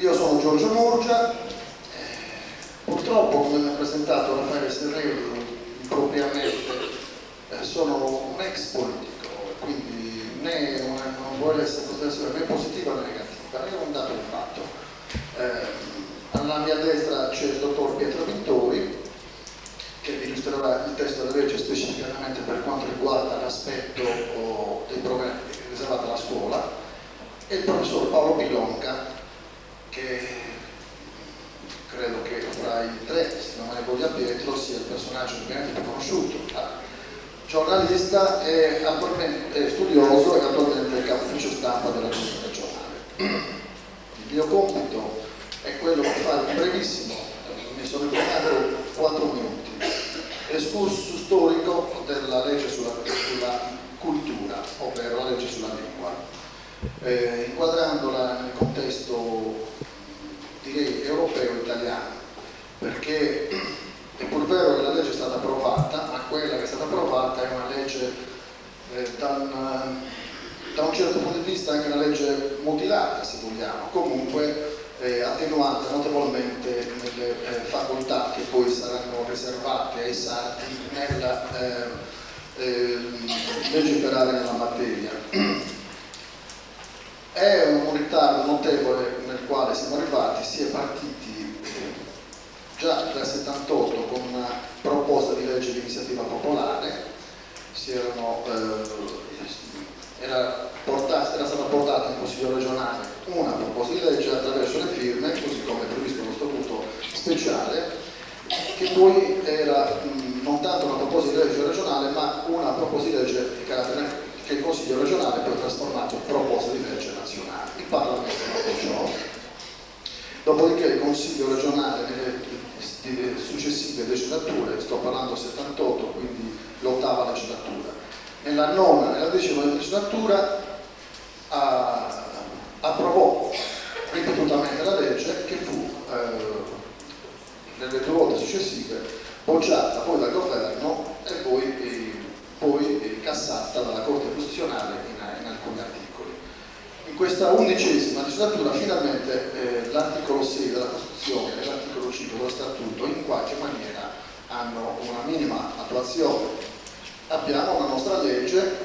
Io sono Giorgio Murgia, purtroppo come mi ha presentato Raffaele Serrelli impropriamente, sono un ex politico, quindi non vuole essere considerazione né positiva né negativa, è un dato di fatto. Alla mia destra c'è il dottor Pietro Vittori, che vi illustrerà il testo della legge specificamente per quanto riguarda l'aspetto dei programmi riservati alla scuola, e il professor Paolo Pilonca, che credo che fra i tre, se non me ne voglia Pietro, sia il personaggio ovviamente più conosciuto, giornalista e studioso e attualmente capo ufficio stampa della Giunta regionale. Il mio compito è quello di fare un brevissimo, mi sono impegnato 4 minuti, escursus storico della legge sulla cultura, ovvero la legge sulla lingua, inquadrandola nel contesto, direi, europeo e italiano, perché è pur vero che la legge è stata approvata, ma quella che è stata approvata è una legge da un certo punto di vista anche una legge mutilata, se vogliamo, comunque attenuata notevolmente nelle facoltà che poi saranno riservate ai sardi nel legiferare nella materia. È un ritardo notevole nel quale siamo arrivati, si è partiti già dal 78 con una proposta di legge di iniziativa popolare, era stata portata in Consiglio regionale una proposta di legge attraverso le firme, così come previsto nello statuto speciale, che poi era non tanto una proposta di legge regionale, ma una proposta di legge di carattere che il Consiglio regionale poi ha trasformato in proposta di legge nazionale. Il Parlamento non appoggiò, dopodiché il Consiglio regionale nelle successive legislature, sto parlando 78, quindi l'8ª legislatura, nella 9ª e nella 10ª legislatura approvò ripetutamente la legge, che fu nelle 2 volte successive bocciata poi dal governo e poi cassata dalla Corte Costituzionale in alcuni articoli. In questa 11ª legislatura finalmente l'articolo 6 della Costituzione e l'articolo 5 dello Statuto in qualche maniera hanno una minima attuazione. Abbiamo una nostra legge,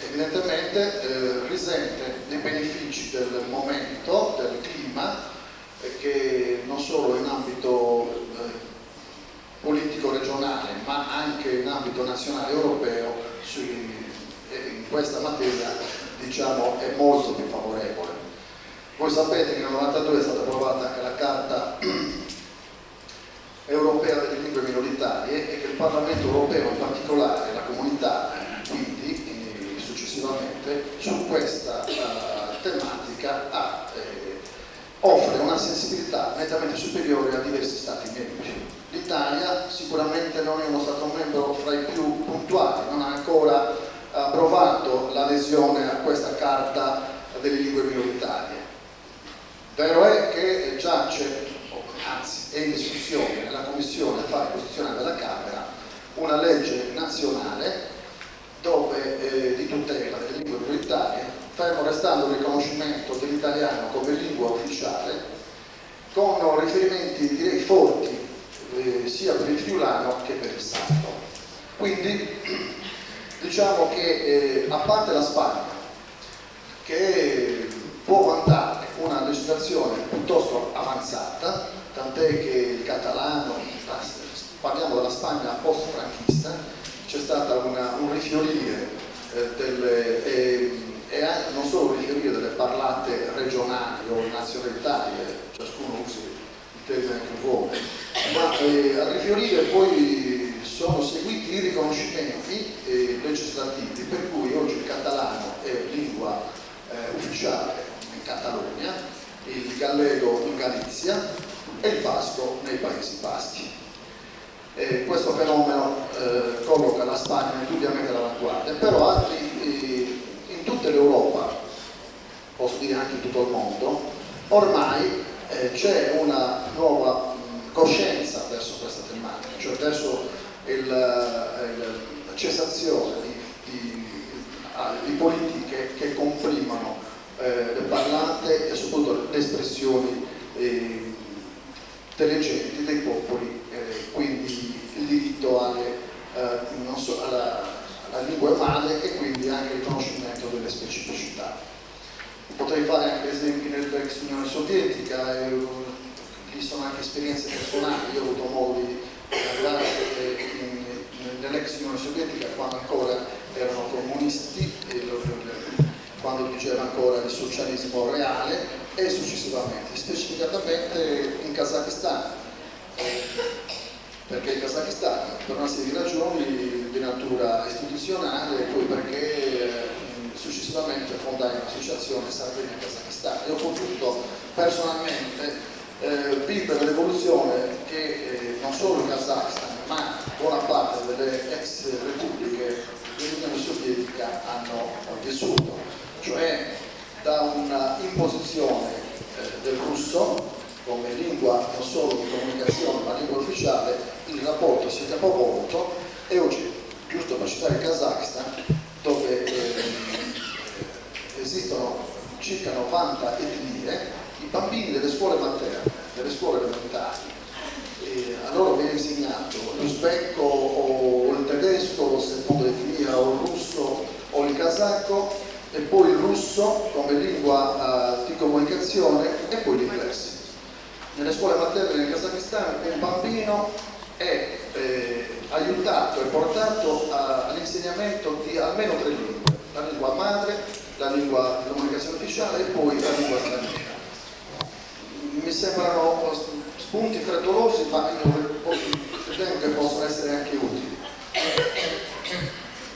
evidentemente risente dei benefici del momento, del clima, che non solo in ambito politico regionale ma anche in ambito nazionale e europeo in questa materia, diciamo, è molto più favorevole. Voi sapete che nel 1992 è stata approvata anche la Carta europea delle lingue minoritarie e che il Parlamento europeo, in particolare la Comunità, quindi successivamente su questa tematica offre una sensibilità nettamente superiore a diversi Stati membri. L'Italia sicuramente non è uno Stato membro fra i più puntuali, non ha ancora approvato l'adesione a questa Carta delle lingue minoritarie. Vero è che giace, anzi è in discussione nella Commissione Affari Costituzionali della Camera una legge nazionale di tutela delle lingue minoritarie, fermo restando il riconoscimento dell'italiano come lingua ufficiale, con riferimenti, direi, forti sia per il friulano che per il sardo. Quindi diciamo che a parte la Spagna, che può vantare una legislazione piuttosto avanzata, tant'è che il catalano, parliamo della Spagna post-franchista, c'è stato un rifiorire e anche non solo un rifiorire delle parlate regionali o nazionalitarie, ciascuno usi il termine che vuole, ma al rifiorire poi sono seguiti i riconoscimenti legislativi, per cui oggi il catalano è lingua ufficiale in Catalogna, il gallego in Galizia e il basco nei Paesi Baschi. Questo fenomeno colloca la Spagna indubbiamente all'avanguardia, però in tutta l'Europa, posso dire anche in tutto il mondo, ormai c'è una nuova coscienza verso questa tematica, cioè verso la cessazione di politiche che comprimono del parlante e soprattutto le espressioni delle genti, dei popoli, quindi il diritto non so, alla lingua madre e quindi anche il riconoscimento delle specificità. Potrei fare anche esempi nell'ex Unione Sovietica, lì sono anche esperienze personali. Io ho avuto modo di lavorare nell'ex Unione Sovietica quando ancora erano comunisti, quando vigeva ancora il socialismo reale, e successivamente, specificatamente in Kazakistan, perché il Kazakistan per una serie di ragioni di natura istituzionale e poi perché successivamente fondai un'associazione Sardegna Kazakistan e ho potuto personalmente vivere l'evoluzione che non solo il Kazakistan ma buona parte delle ex repubbliche dell'Unione Sovietica hanno vissuto, cioè da un'imposizione del russo come lingua non solo di comunicazione ma lingua ufficiale. Il rapporto si è capovolto e oggi, giusto per citare il Kazakistan, dove esistono circa 90 etnie, i bambini delle scuole materne, delle scuole elementari, a loro viene insegnato l'uzbeko o il tedesco secondo l'etnia, o il russo o il kazako, e poi il russo come lingua di comunicazione e poi l'inglese. Nelle scuole materne del Kazakistan un bambino è aiutato e portato all'insegnamento di almeno 3 lingue: la lingua madre, la lingua di comunicazione ufficiale e poi la lingua straniera. Mi sembrano spunti frettolosi, ma io ritengo che possono essere anche utili.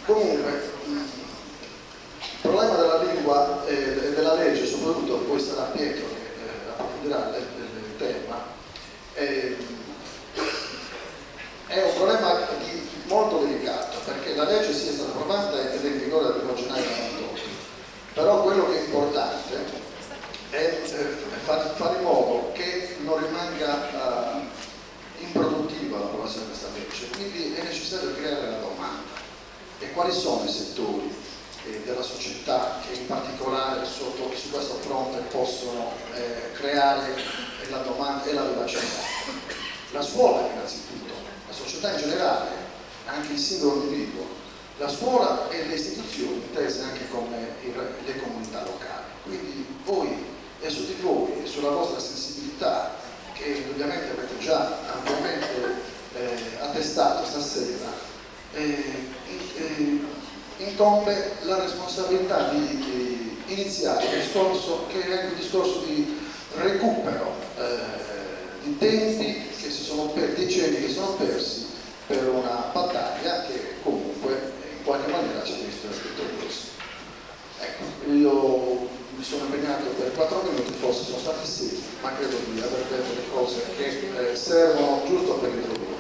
Comunque, il problema della lingua e della legge, soprattutto poi sarà Pietro che approfondirà il tema, è un problema molto delicato, perché la legge sia stata approvata ed è in vigore dal 1 gennaio 1998, però quello che è importante è fare in modo che non rimanga improduttiva l'approvazione di questa legge, quindi è necessario creare la domanda. E quali sono i settori della società che in particolare su questo fronte possono creare la domanda e la vivacità? La scuola innanzitutto, la società in generale, anche il singolo individuo, la scuola e le istituzioni intese anche come le comunità locali. Quindi voi e su di voi e sulla vostra sensibilità, che ovviamente avete già ampiamente attestato stasera, incombe la responsabilità di iniziare un discorso che è un discorso di recupero di tempi che si sono persi, decenni che sono persi per una battaglia che comunque in qualche maniera ci ha visto vittoriosi. Ecco, io mi sono impegnato per 4 minuti, forse sono stati 6, ma credo di aver detto le cose che servono giusto per introdurre.